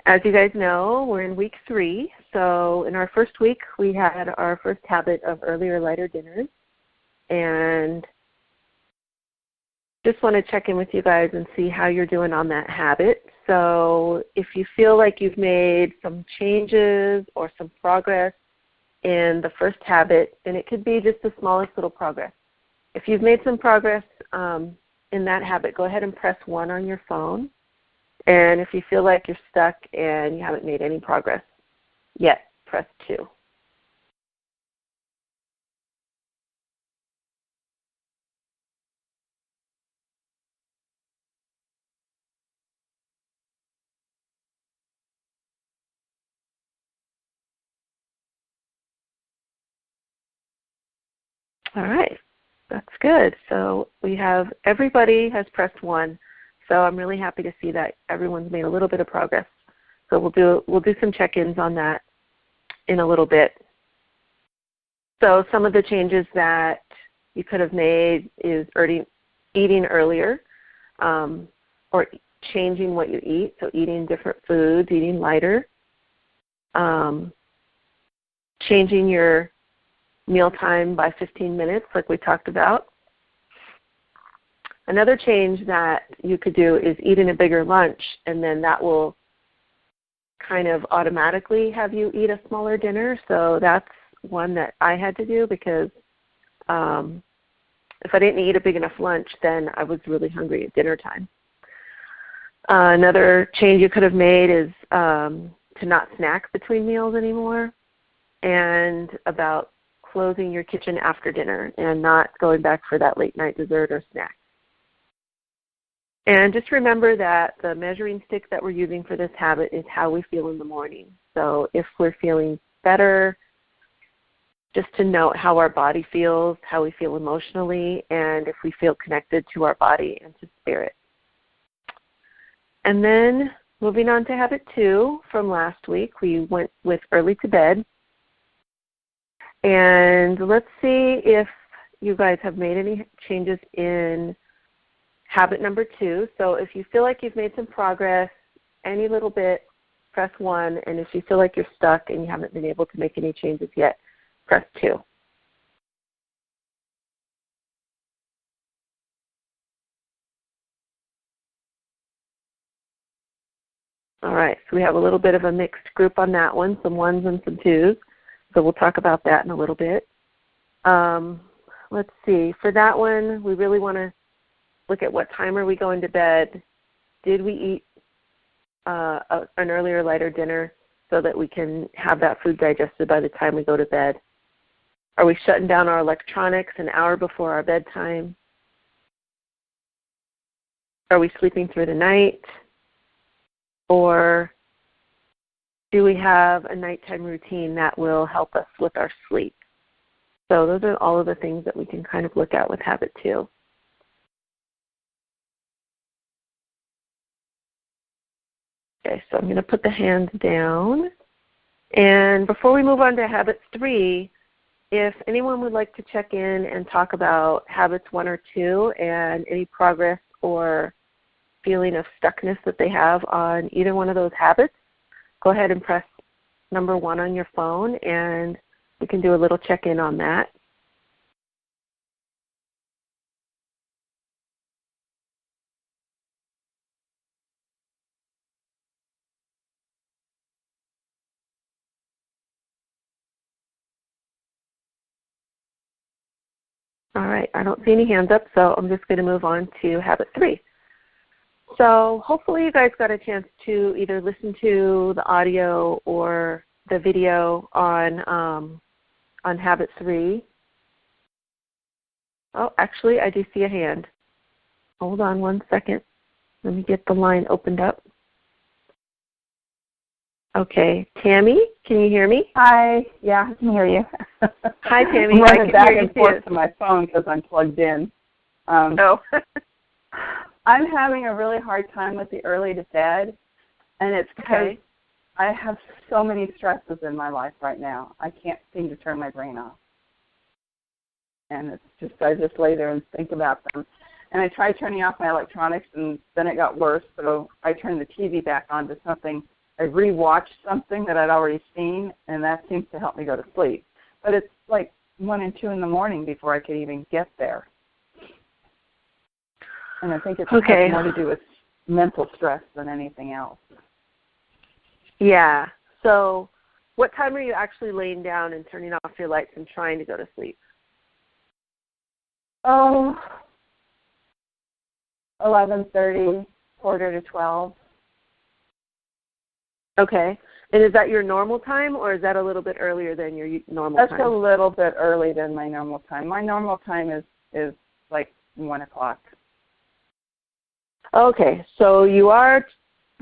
As you guys know, we're in week 3. So in our first week, we had our first habit of earlier, lighter dinners. And just want to check in with you guys and see how you're doing on that habit. So if you feel like you've made some changes or some progress in the first habit, and it could be just the smallest little progress. If you've made some progress in that habit, go ahead and press 1 on your phone. And if you feel like you're stuck and you haven't made any progress yet, press 2. All right, that's good. So we have, everybody has pressed 1. So I'm really happy to see that everyone's made a little bit of progress. So we'll do some check-ins on that in a little bit. So some of the changes that you could have made is eating earlier, or changing what you eat, so eating different foods, eating lighter, changing your mealtime by 15 minutes like we talked about. Another change that you could do is eating a bigger lunch, and then that will kind of automatically have you eat a smaller dinner. So that's one that I had to do because if I didn't eat a big enough lunch, then I was really hungry at dinner time. Another change you could have made is to not snack between meals anymore, and about closing your kitchen after dinner and not going back for that late night dessert or snack. And just remember that the measuring stick that we're using for this habit is how we feel in the morning. So if we're feeling better, just to note how our body feels, how we feel emotionally, and if we feel connected to our body and to spirit. And then moving on to habit 2 from last week, we went with early to bed. And let's see if you guys have made any changes in habit number 2. So if you feel like you've made some progress, any little bit, press 1. And if you feel like you're stuck and you haven't been able to make any changes yet, press 2. All right, so we have a little bit of a mixed group on that one, some 1s and some 2s. So we'll talk about that in a little bit. Let's see. For that one, we really want to look at what time are we going to bed. Did we eat an earlier, lighter dinner so that we can have that food digested by the time we go to bed? Are we shutting down our electronics an hour before our bedtime? Are we sleeping through the night? Or do we have a nighttime routine that will help us with our sleep? So those are all of the things that we can kind of look at with habit 2. Okay, so I'm going to put the hands down. And before we move on to habit 3, if anyone would like to check in and talk about habits 1 or 2 and any progress or feeling of stuckness that they have on either one of those habits, go ahead and press number 1 on your phone, and we can do a little check-in on that. All right, I don't see any hands up, so I'm just going to move on to habit 3. So hopefully you guys got a chance to either listen to the audio or the video on habit 3. Oh, actually, I do see a hand. Hold on one second. Let me get the line opened up. Okay, Tammy, can you hear me? Hi, yeah, I can hear you. Hi, Tammy. I'm running back and forth forth to my phone because I'm plugged in. Oh. I'm having a really hard time with the early to bed, and it's because I have so many stresses in my life right now. I can't seem to turn my brain off. And it's just, I just lay there and think about them. And I tried turning off my electronics, and then it got worse, so I turned the TV back on to something rewatch something that I'd already seen, and that seems to help me go to sleep. But it's like 1 and 2 in the morning before I could even get there. And I think it's has more to do with mental stress than anything else. Yeah. So what time are you actually laying down and turning off your lights and trying to go to sleep? Oh, 11:30, quarter to 12. Okay. And is that your normal time, or is that a little bit earlier than your normal time? That's a little bit early than my normal time. My normal time is like 1 o'clock. Okay. So you are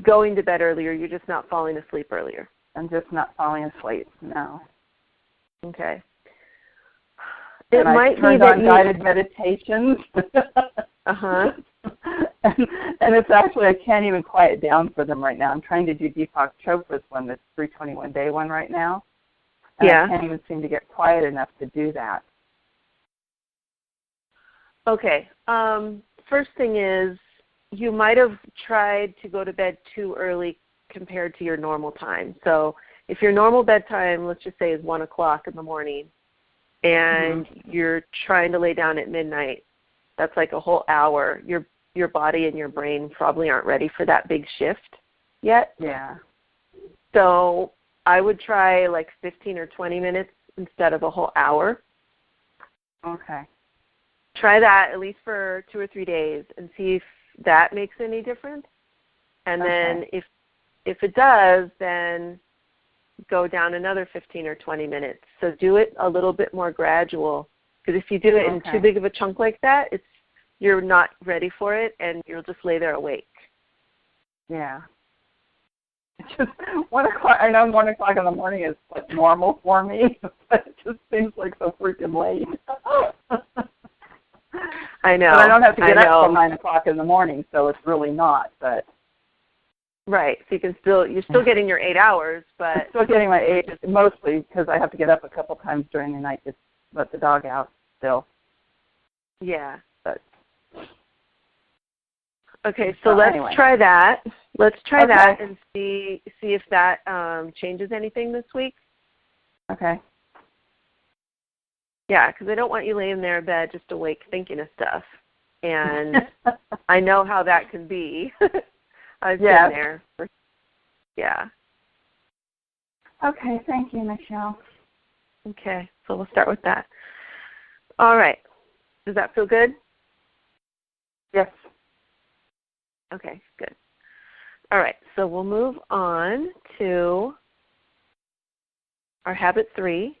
going to bed earlier. You're just not falling asleep earlier. I'm just not falling asleep, no. Okay. It might be that guided meditations. Uh-huh. And it's actually, I can't even quiet down for them right now. I'm trying to do Deepak Chopra's one, this 321-day one right now. And I can't even seem to get quiet enough to do that. Okay. First thing is, you might have tried to go to bed too early compared to your normal time. So if your normal bedtime, let's just say, is 1 o'clock in the morning, and you're trying to lay down at midnight, that's like a whole hour. Your body and your brain probably aren't ready for that big shift yet. Yeah. So I would try like 15 or 20 minutes instead of a whole hour. Okay. Try that at least for 2 or 3 days and see if that makes any difference. And then if it does, then go down another 15 or 20 minutes. So do it a little bit more gradual, because if you do it in too big of a chunk like that, you're not ready for it, and you'll just lay there awake. Yeah. It's just 1 o'clock. I know 1 o'clock in the morning is like normal for me, but it just seems like so freaking late. I know. But I don't have to get up till 9 o'clock in the morning, so it's really not. But right. So you're still getting your 8 hours, but I'm still getting my 8, mostly because I have to get up a couple times during the night to let the dog out still. Yeah. But okay, so let's try that. Let's try that and see if that changes anything this week. Okay. Yeah, because I don't want you laying there in bed just awake thinking of stuff. And I know how that can be. I've been there. Yeah. Okay, thank you, Michele. Okay, so we'll start with that. All right. Does that feel good? Yes. Okay, good. All right, so we'll move on to our habit 3.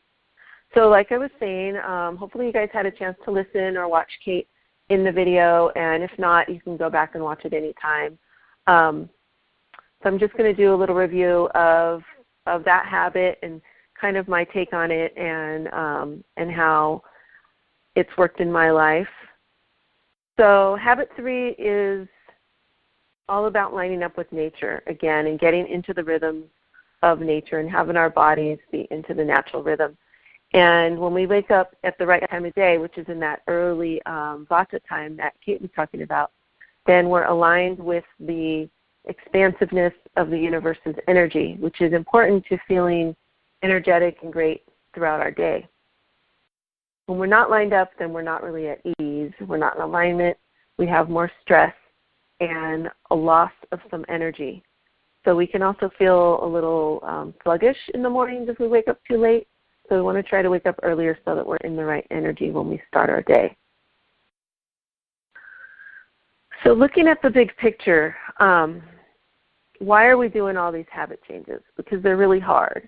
So like I was saying, hopefully you guys had a chance to listen or watch Kate in the video, and if not, you can go back and watch it anytime. So I'm just going to do a little review of that habit and kind of my take on it and how it's worked in my life. So habit 3 is all about lining up with nature again and getting into the rhythms of nature and having our bodies be into the natural rhythm. And when we wake up at the right time of day, which is in that early Vata time that Kate was talking about, then we're aligned with the expansiveness of the universe's energy, which is important to feeling energetic and great throughout our day. When we're not lined up, then we're not really at ease. We're not in alignment. We have more stress and a loss of some energy. So we can also feel a little sluggish in the mornings if we wake up too late. So we want to try to wake up earlier so that we're in the right energy when we start our day. So looking at the big picture, why are we doing all these habit changes? Because they're really hard.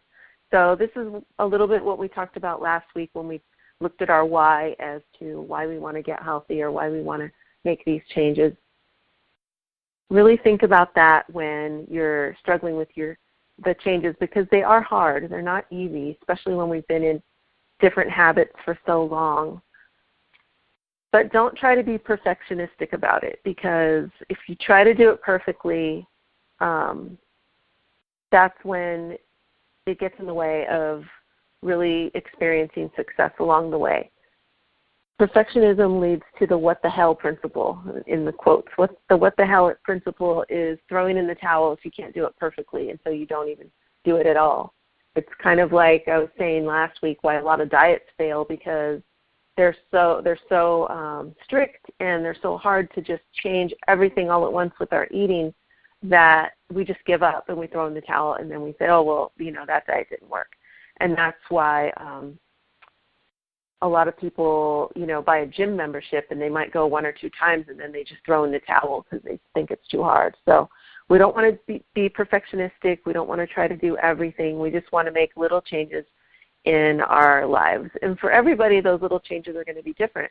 So this is a little bit what we talked about last week when we looked at our why as to why we want to get healthy or why we want to make these changes. Really think about that when you're struggling with the changes, because they are hard. They're not easy, especially when we've been in different habits for so long. But don't try to be perfectionistic about it, because if you try to do it perfectly, that's when it gets in the way of really experiencing success along the way. perfectionism leads to the what the hell principle in the quotes. What the hell principle is throwing in the towel if you can't do it perfectly, and so you don't even do it at all. It's kind of like I was saying last week why a lot of diets fail, because they're so strict and they're so hard to just change everything all at once with our eating that we just give up and we throw in the towel, and then we say, oh, well, that diet didn't work. And that's why a lot of people, buy a gym membership and they might go 1 or 2 times and then they just throw in the towel because they think it's too hard. So we don't want to be perfectionistic. We don't want to try to do everything. We just want to make little changes in our lives. And for everybody, those little changes are going to be different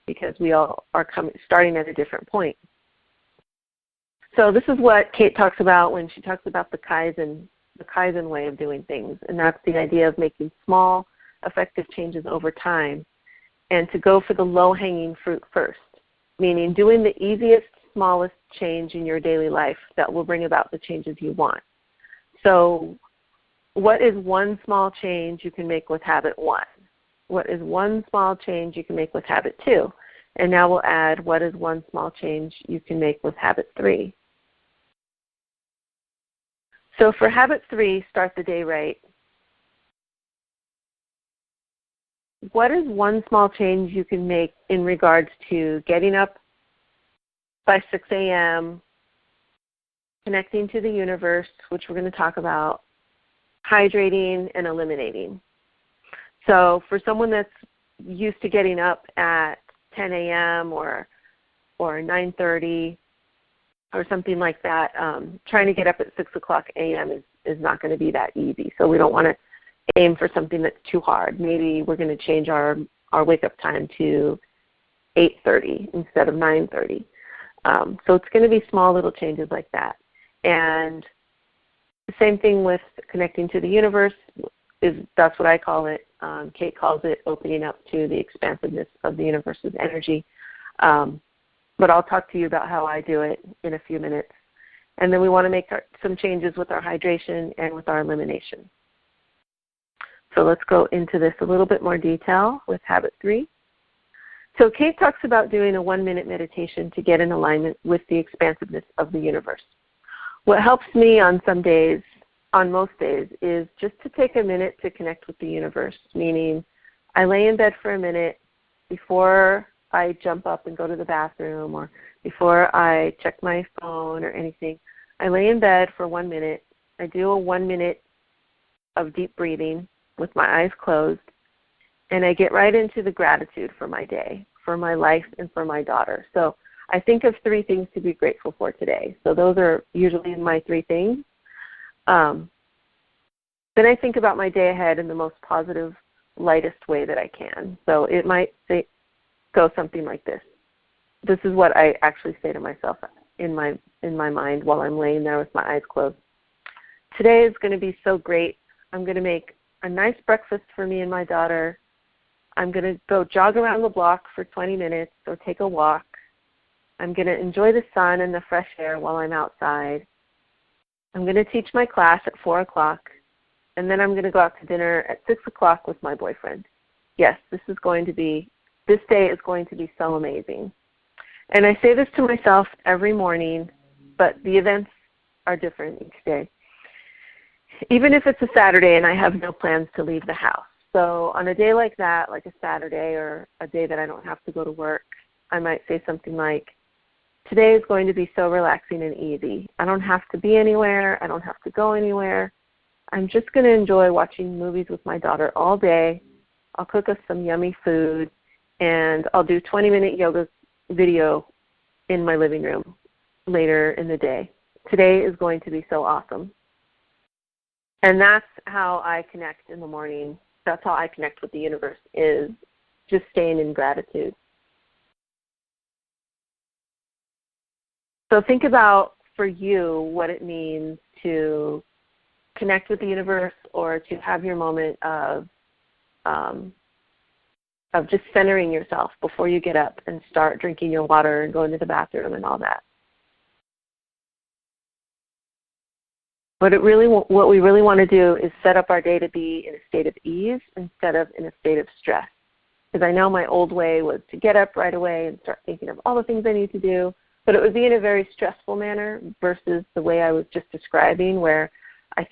because we all are starting at a different point. So this is what Kate talks about when she talks about the Kaizen way of doing things, and that's the idea of making small, effective changes over time and to go for the low-hanging fruit first, meaning doing the easiest, smallest change in your daily life that will bring about the changes you want. So what is one small change you can make with habit 1? What is one small change you can make with habit 2? And now we'll add what is one small change you can make with habit 3. So for habit 3, start the day right. What is one small change you can make in regards to getting up by 6 a.m., connecting to the universe, which we're going to talk about, hydrating, and eliminating? So for someone that's used to getting up at 10 a.m. or 9:30 or something like that, trying to get up at 6 o'clock a.m. is not going to be that easy. So we don't want to aim for something that's too hard. Maybe we're going to change our wake-up time to 8:30 instead of 9:30. So it's going to be small little changes like that. And the same thing with connecting to the universe, that's what I call it. Kate calls it opening up to the expansiveness of the universe's energy. But I'll talk to you about how I do it in a few minutes. And then we want to make some changes with our hydration and with our elimination. So let's go into this a little bit more detail with habit 3. So Kate talks about doing a 1-minute meditation to get in alignment with the expansiveness of the universe. What helps me on most days, is just to take a minute to connect with the universe, meaning I lay in bed for a minute before I jump up and go to the bathroom or before I check my phone or anything. I lay in bed for 1 minute. I do a 1 minute of deep breathing with my eyes closed, and I get right into the gratitude for my day, for my life, and for my daughter. So I think of 3 things to be grateful for today. So those are usually my 3 things. Then I think about my day ahead in the most positive, lightest way that I can. So it might go something like this. This is what I actually say to myself in my mind while I'm laying there with my eyes closed. Today is going to be so great. I'm going to make a nice breakfast for me and my daughter. I'm going to go jog around the block for 20 minutes or take a walk. I'm going to enjoy the sun and the fresh air while I'm outside. I'm going to teach my class at 4 o'clock, and then I'm going to go out to dinner at 6 o'clock with my boyfriend. Yes, this day is going to be so amazing. And I say this to myself every morning, but the events are different each day. Even if it's a Saturday and I have no plans to leave the house. So on a day like that, like a Saturday or a day that I don't have to go to work, I might say something like, today is going to be so relaxing and easy. I don't have to be anywhere. I don't have to go anywhere. I'm just going to enjoy watching movies with my daughter all day. I'll cook us some yummy food, and I'll do 20-minute yoga video in my living room later in the day. Today is going to be so awesome. And that's how I connect in the morning. That's how I connect with the universe, is just staying in gratitude. So think about, for you, what it means to connect with the universe or to have your moment of just centering yourself before you get up and start drinking your water and going to the bathroom and all that. What we really want to do is set up our day to be in a state of ease instead of in a state of stress. Because I know my old way was to get up right away and start thinking of all the things I need to do, but it would be in a very stressful manner versus the way I was just describing, where I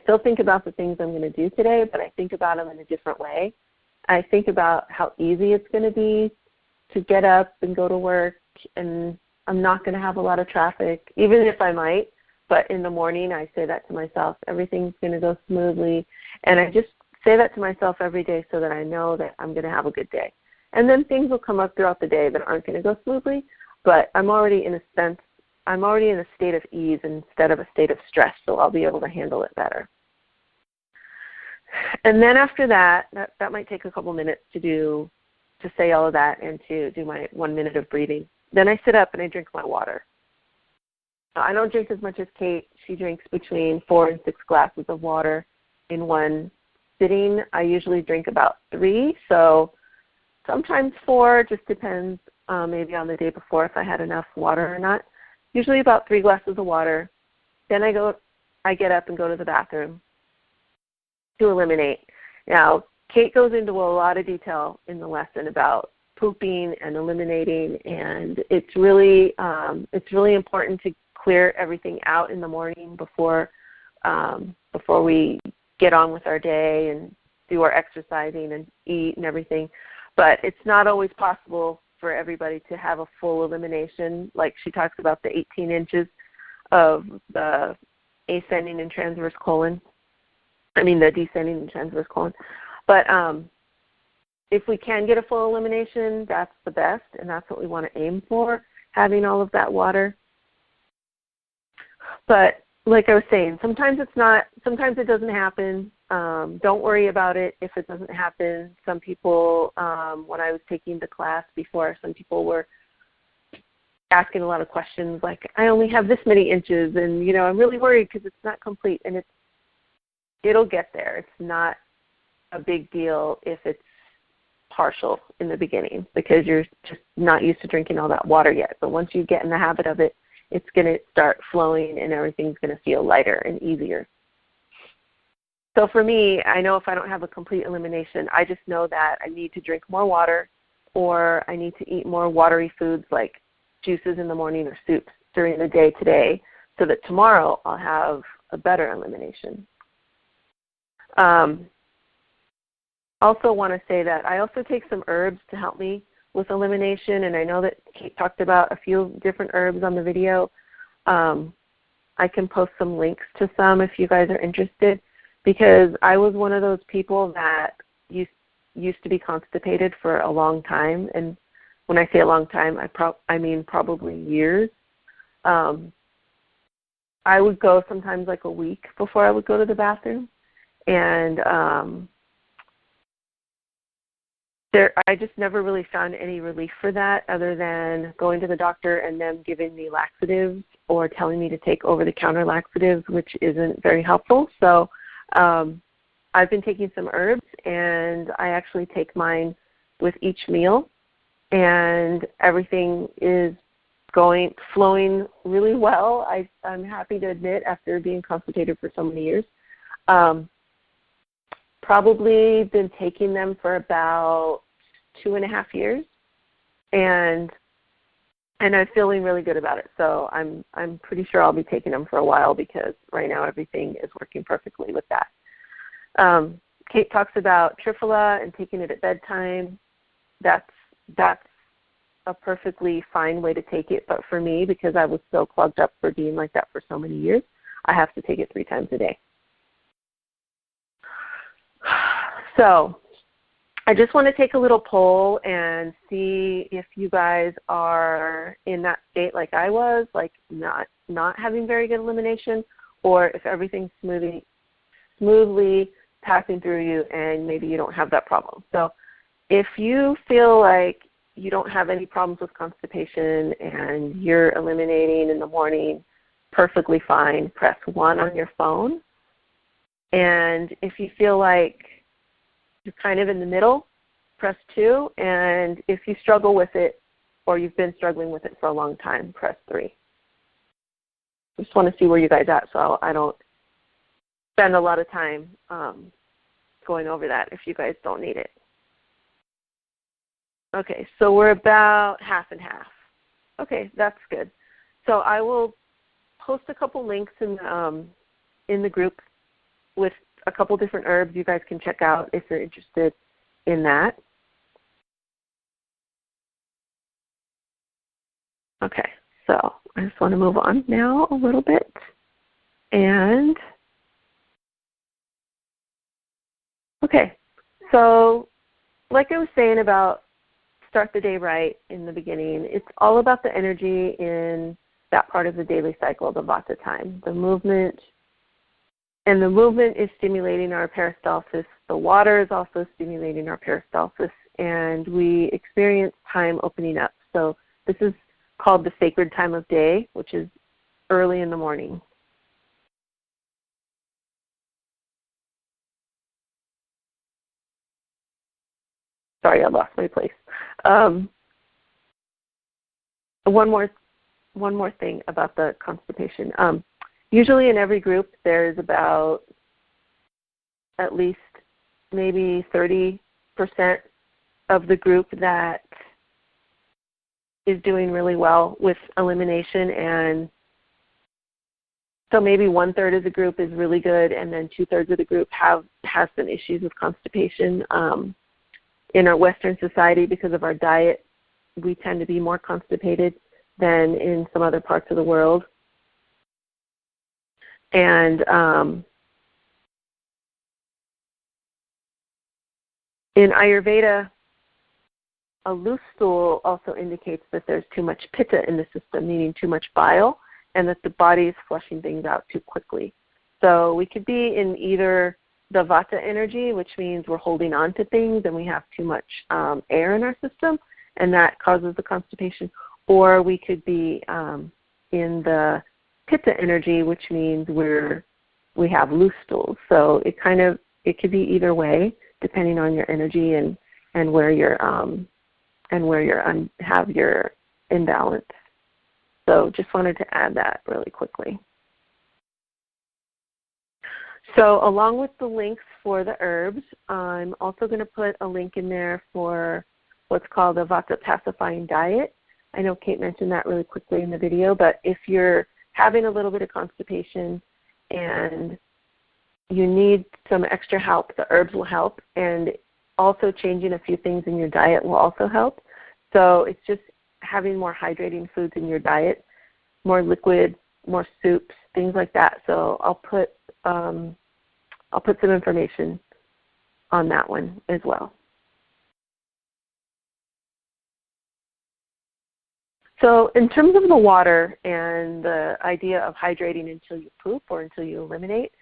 still think about the things I'm going to do today, but I think about them in a different way. I think about how easy it's going to be to get up and go to work, and I'm not going to have a lot of traffic, even if I might. But in the morning, I say that to myself, everything's going to go smoothly. And I just say that to myself every day so that I know that I'm going to have a good day. And then things will come up throughout the day that aren't going to go smoothly, but I'm already in a state of ease instead of a state of stress, so I'll be able to handle it better. And then after that might take a couple minutes to say all of that and to do my 1 minute of breathing. Then I sit up and I drink my water. I don't drink as much as Kate. She drinks between 4 and 6 glasses of water in one sitting. I usually drink about 3, so sometimes 4, just depends maybe on the day before if I had enough water or not. Usually about 3 glasses of water. Then I get up and go to the bathroom to eliminate. Now, Kate goes into a lot of detail in the lesson about pooping and eliminating, and it's really important to clear everything out in the morning before we get on with our day and do our exercising and eat and everything. But it's not always possible for everybody to have a full elimination. Like she talks about the 18 inches of the ascending and transverse colon. The descending and transverse colon. But if we can get a full elimination, that's the best, and that's what we want to aim for, having all of that water. But like I was saying, sometimes it doesn't happen. Don't worry about it if it doesn't happen. Some people, when I was taking the class before, some people were asking a lot of questions like, I only have this many inches, and I'm really worried because it's not complete, and it'll get there. It's not a big deal if it's partial in the beginning because you're just not used to drinking all that water yet. But once you get in the habit of it, it's going to start flowing and everything's going to feel lighter and easier. So for me, I know if I don't have a complete elimination, I just know that I need to drink more water or I need to eat more watery foods like juices in the morning or soups during the day today so that tomorrow I'll have a better elimination. Also want to say that I also take some herbs to help me with elimination, and I know that Kate talked about a few different herbs on the video. I can post some links to some if you guys are interested, because I was one of those people that used to be constipated for a long time, and when I say a long time, I mean probably years. I would go sometimes like a week before I would go to the bathroom, and I just never really found any relief for that other than going to the doctor and them giving me laxatives or telling me to take over-the-counter laxatives, which isn't very helpful. So I've been taking some herbs, and I actually take mine with each meal, and everything is flowing really well. I'm happy to admit, after being constipated for so many years. Probably been taking them for about 2.5 years, and I'm feeling really good about it. So I'm pretty sure I'll be taking them for a while because right now everything is working perfectly with that. Kate talks about Triphala and taking it at bedtime. That's a perfectly fine way to take it, but for me, because I was so plugged up for being like that for so many years, I have to take it 3 times a day. So I just want to take a little poll and see if you guys are in that state like I was, like not having very good elimination, or if everything's smoothly passing through you and maybe you don't have that problem. So if you feel like you don't have any problems with constipation and you're eliminating in the morning perfectly fine, press 1 on your phone. And if you feel like you're kind of in the middle, press 2. And if you struggle with it or you've been struggling with it for a long time, press 3. I just want to see where you guys are at so I don't spend a lot of time going over that if you guys don't need it. Okay, so we're about half and half. Okay, that's good. So I will post a couple links in the group with a couple different herbs you guys can check out if you're interested in that. Okay, so I just want to move on now a little bit. And, okay, so like I was saying about start the day right in the beginning, it's all about the energy in that part of the daily cycle, the Vata time, the movement. And the movement is stimulating our peristalsis. The water is also stimulating our peristalsis. And we experience time opening up. So this is called the sacred time of day, which is early in the morning. Sorry, I lost my place. One more thing about the constipation. Usually in every group there's about at least maybe 30% of the group that is doing really well with elimination, and so maybe 1/3 of the group is really good, and then 2/3 of the group has some issues with constipation. In our Western society, because of our diet, we tend to be more constipated than in some other parts of the world. And in Ayurveda, a loose stool also indicates that there's too much pitta in the system, meaning too much bile, and that the body is flushing things out too quickly. So we could be in either the Vata energy, which means we're holding on to things and we have too much air in our system, and that causes the constipation, or we could be in the Pitta energy, which means we have loose stools. So it could be either way, depending on your energy and where you're have your imbalance. So just wanted to add that really quickly. So along with the links for the herbs, I'm also going to put a link in there for what's called a Vata pacifying diet. I know Kate mentioned that really quickly in the video, but if you're having a little bit of constipation and you need some extra help, the herbs will help, and also changing a few things in your diet will also help. So it's just having more hydrating foods in your diet, more liquid, more soups, things like that. So I'll put some information on that one as well. So in terms of the water and the idea of hydrating until you poop or until you eliminate,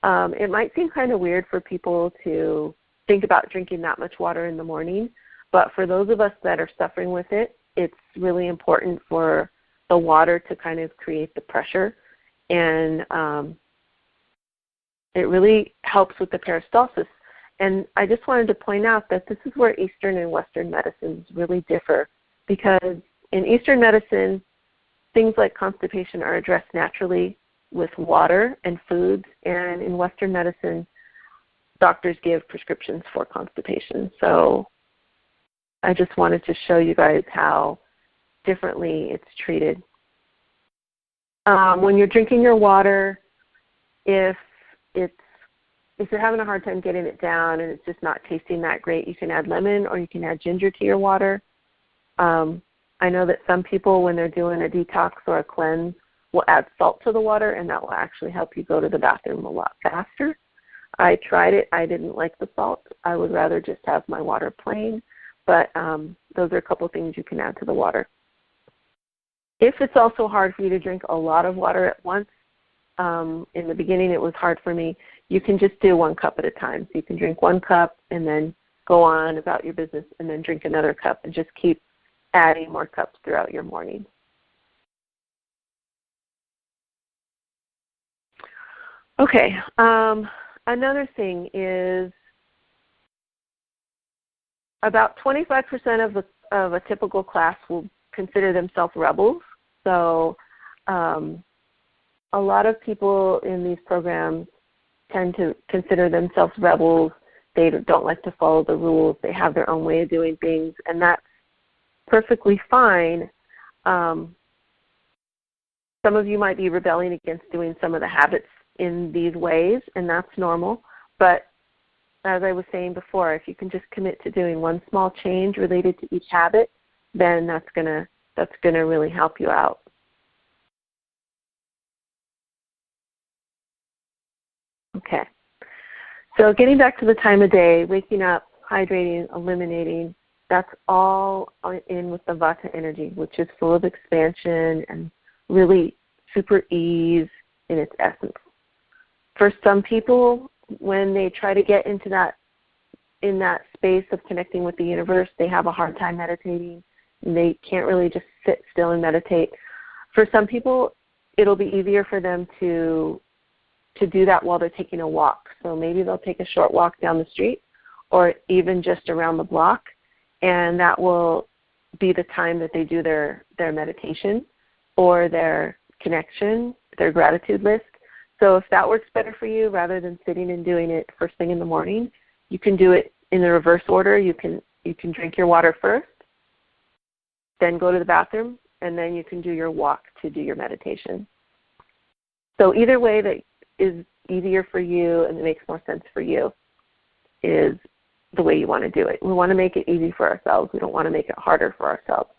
it might seem kind of weird for people to think about drinking that much water in the morning, but for those of us that are suffering with it, it's really important for the water to kind of create the pressure, and it really helps with the peristalsis. And I just wanted to point out that this is where Eastern and Western medicines really differ, because in Eastern medicine, things like constipation are addressed naturally with water and foods, and in Western medicine, doctors give prescriptions for constipation. So I just wanted to show you guys how differently it's treated. When you're drinking your water, if you're having a hard time getting it down and it's just not tasting that great, you can add lemon or you can add ginger to your water. I know that some people, when they're doing a detox or a cleanse, will add salt to the water, and that will actually help you go to the bathroom a lot faster. I tried it. I didn't like the salt. I would rather just have my water plain, but those are a couple things you can add to the water. If it's also hard for you to drink a lot of water at once, in the beginning it was hard for me, you can just do 1 cup at a time. So you can drink 1 cup and then go on about your business and then drink another cup and just keep adding more cups throughout your morning. Okay, another thing is about 25% of a typical class will consider themselves rebels. So a lot of people in these programs tend to consider themselves rebels. They don't like to follow the rules. They have their own way of doing things, and that's perfectly fine. Some of you might be rebelling against doing some of the habits in these ways, and that's normal. But as I was saying before, if you can just commit to doing one small change related to each habit, then that's gonna really help you out. Okay. So getting back to the time of day, waking up, hydrating, eliminating, that's all in with the Vata energy, which is full of expansion and really super ease in its essence. For some people, when they try to get into that, in that space of connecting with the universe, they have a hard time meditating. And they can't really just sit still and meditate. For some people, it'll be easier for them to do that while they're taking a walk. So maybe they'll take a short walk down the street or even just around the block, and that will be the time that they do their meditation or their connection, their gratitude list. So if that works better for you, rather than sitting and doing it first thing in the morning, you can do it in the reverse order. You can drink your water first, then go to the bathroom, and then you can do your walk to do your meditation. So either way that is easier for you and it makes more sense for you is the way you want to do it. We want to make it easy for ourselves. We don't want to make it harder for ourselves.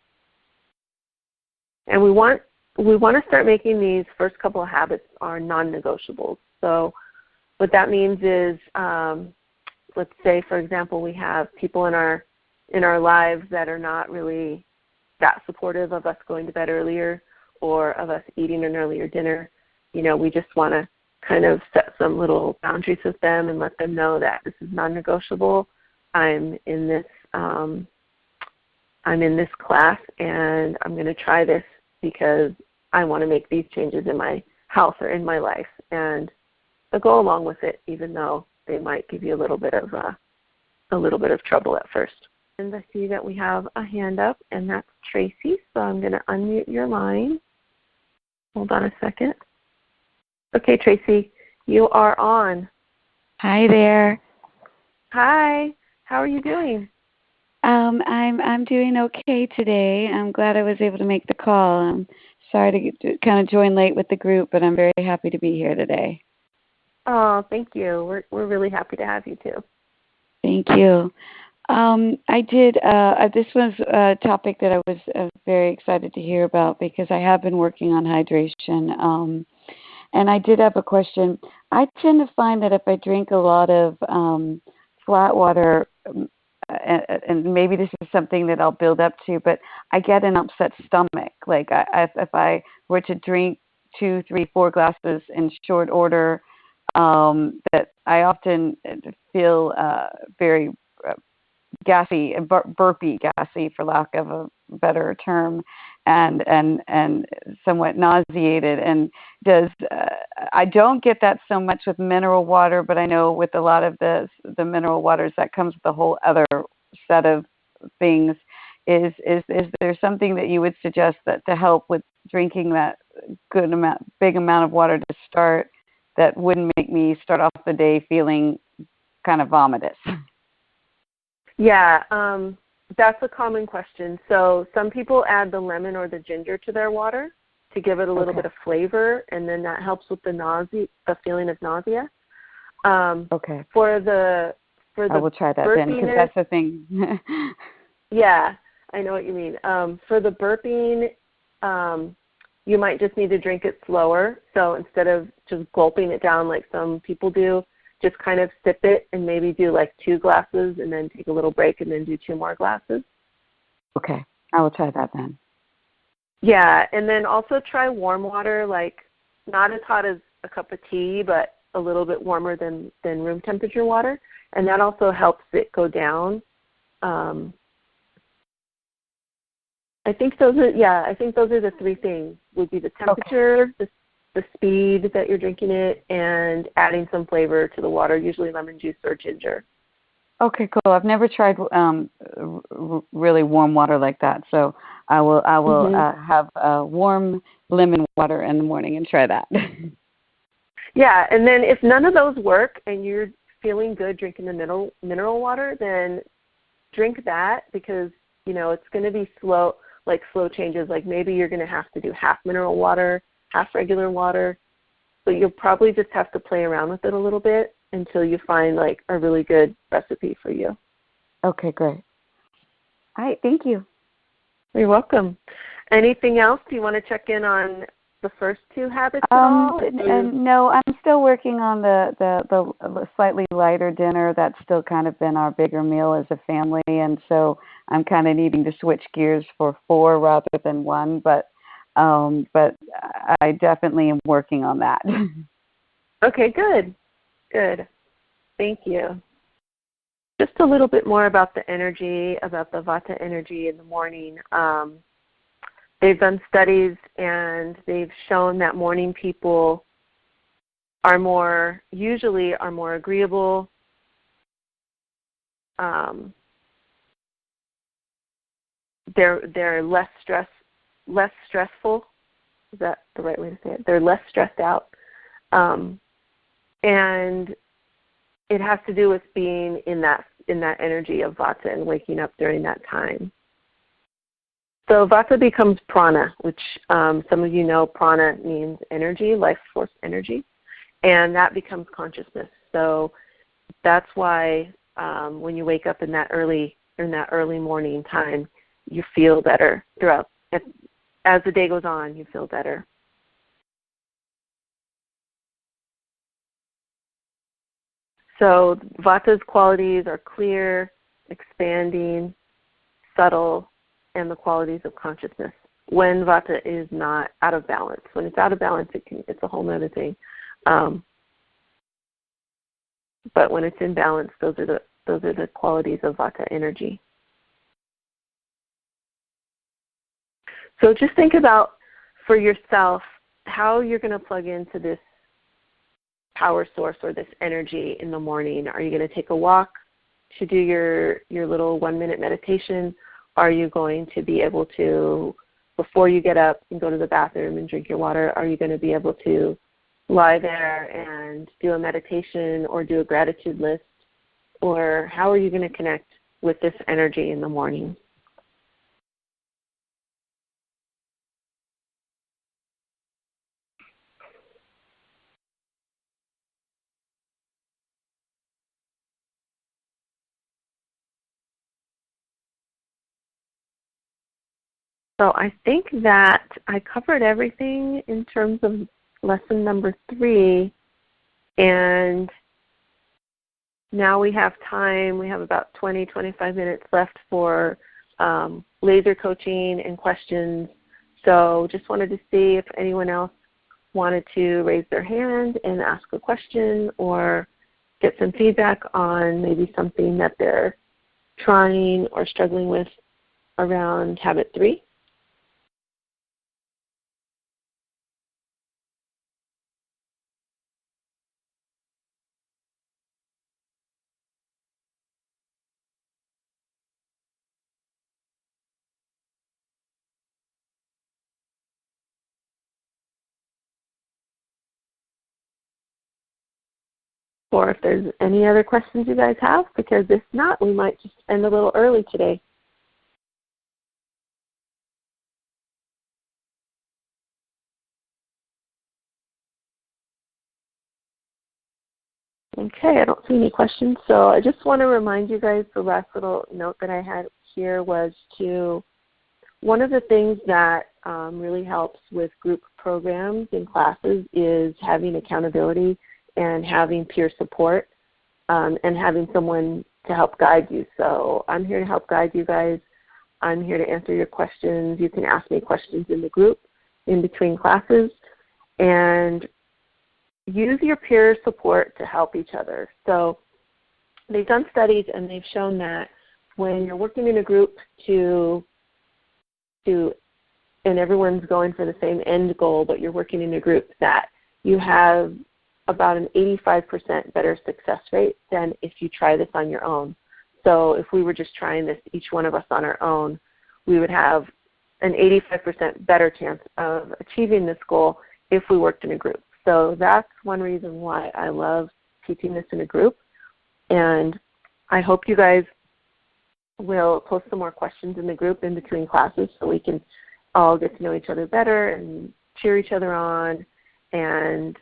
And we want to start making these first couple of habits our non-negotiables. So what that means is, let's say, for example, we have people in our lives that are not really that supportive of us going to bed earlier or of us eating an earlier dinner. You know, we just want to kind of set some little boundaries with them and let them know that this is non-negotiable. I'm in this class, and I'm going to try this because I want to make these changes in my health or in my life, and they'll go along with it, even though they might give you a little bit of trouble at first. And I see that we have a hand up, and that's Tracy. So I'm going to unmute your line. Hold on a second. Okay, Tracy, you are on. Hi there. Hi. How are you doing? I'm doing okay today. I'm glad I was able to make the call. I'm sorry to kind of join late with the group, but I'm very happy to be here today. Oh, thank you. We're really happy to have you too. Thank you. This was a topic that I was very excited to hear about because I have been working on hydration. And I did have a question. I tend to find that if I drink a lot of flat water, and maybe this is something that I'll build up to, but I get an upset stomach. Like if I were to drink 2, 3, 4 glasses in short order, that I often feel very gassy, burpy, gassy, for lack of a better term, and somewhat nauseated. And I don't get that so much with mineral water, but I know with a lot of the mineral waters that comes with a whole other set of things. Is there something that you would suggest that to help with drinking that big amount of water to start, that wouldn't make me start off the day feeling kind of vomitous? Yeah, that's a common question. So some people add the lemon or the ginger to their water to give it a little bit of flavor, and then that helps with the feeling of nausea. Okay. I will try that then, because that's the thing. Yeah, I know what you mean. For the burping, you might just need to drink it slower. So instead of just gulping it down like some people do, just kind of sip it and maybe do like 2 glasses and then take a little break and then do 2 more glasses. Okay, I will try that then. Yeah, and then also try warm water, like not as hot as a cup of tea, but a little bit warmer than room temperature water, and that also helps it go down. I think those are the 3 things. Would be the temperature, the speed that you're drinking it, and adding some flavor to the water, usually lemon juice or ginger. Okay, cool. I've never tried really warm water like that, so I will have warm lemon water in the morning and try that. Yeah, and then if none of those work and you're feeling good drinking the mineral water, then drink that, because it's going to be slow, like slow changes. Like maybe you're going to have to do half mineral water, half regular water, but you'll probably just have to play around with it a little bit until you find like a really good recipe for you. Okay, great. All right, thank you. You're welcome. Anything else? Do you want to check in on the first two habits at all? No, I'm still working on the slightly lighter dinner. That's still kind of been our bigger meal as a family, and so I'm kind of needing to switch gears for 4 rather than 1. But I definitely am working on that. Okay, good. Thank you. Just a little bit more about the energy, about the Vata energy in the morning. They've done studies and they've shown that morning people usually are more agreeable. They're less stressful. Is that the right way to say it? They're less stressed out. And it has to do with being in that energy of Vata and waking up during that time. So Vata becomes prana, which some of you know prana means energy, life force energy, and that becomes consciousness. So that's why when you wake up in that early morning time, you feel better throughout. As the day goes on, you feel better. So Vata's qualities are clear, expanding, subtle, and the qualities of consciousness. When Vata is not out of balance, when it's out of balance, it's a whole other thing. But when it's in balance, those are the qualities of Vata energy. So just think about for yourself how you're going to plug into this power source or this energy in the morning. Are you going to take a walk to do your little 1-minute meditation? Are you going to be able to, before you get up and go to the bathroom and drink your water, are you going to be able to lie there and do a meditation or do a gratitude list? Or how are you going to connect with this energy in the morning? So I think that I covered everything in terms of lesson number 3. And now we have time. We have about 20, 25 minutes left for laser coaching and questions. So just wanted to see if anyone else wanted to raise their hand and ask a question or get some feedback on maybe something that they're trying or struggling with around habit 3. Or if there's any other questions you guys have, because if not, we might just end a little early today. Okay, I don't see any questions, so I just want to remind you guys, the last little note that I had here was one of the things that really helps with group programs and classes is having accountability and having peer support and having someone to help guide you. So I'm here to help guide you guys. I'm here to answer your questions. You can ask me questions in the group in between classes, and use your peer support to help each other. So they've done studies and they've shown that when you're working in a group and everyone's going for the same end goal, but you're working in a group, that you have about an 85% better success rate than if you try this on your own. So if we were just trying this, each one of us on our own, we would have an 85% better chance of achieving this goal if we worked in a group. So that's one reason why I love teaching this in a group. And I hope you guys we'll post some more questions in the group in between classes so we can all get to know each other better and cheer each other on. And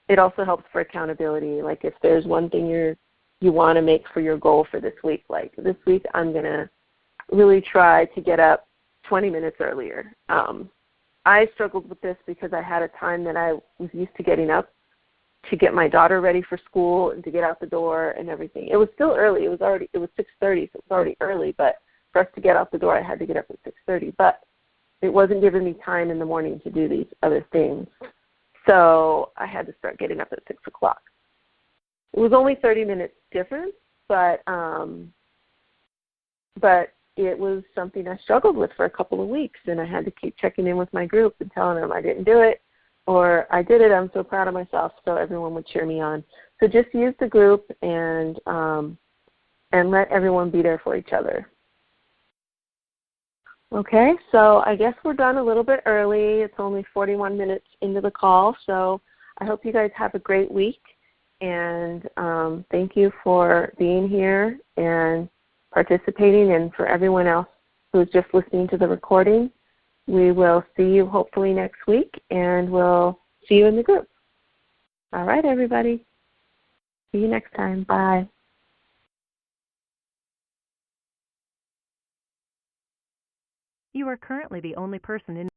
it also helps for accountability. Like if there's one thing you want to make for your goal for this week, like this week I'm going to really try to get up 20 minutes earlier. I struggled with this because I had a time that I was used to getting up to get my daughter ready for school and to get out the door and everything. It was still early. It was 6:30, so it was already early. But for us to get out the door, I had to get up at 6:30. But it wasn't giving me time in the morning to do these other things. So I had to start getting up at 6 o'clock. It was only 30 minutes difference, but it was something I struggled with for a couple of weeks, and I had to keep checking in with my group and telling them I didn't do it, or I did it, I'm so proud of myself, so everyone would cheer me on. So just use the group and let everyone be there for each other. Okay, so I guess we're done a little bit early. It's only 41 minutes into the call, so I hope you guys have a great week, and thank you for being here and participating, and for everyone else who's just listening to the recording. We will see you hopefully next week, and we'll see you in the group. All right, everybody. See you next time. Bye. You are currently the only person in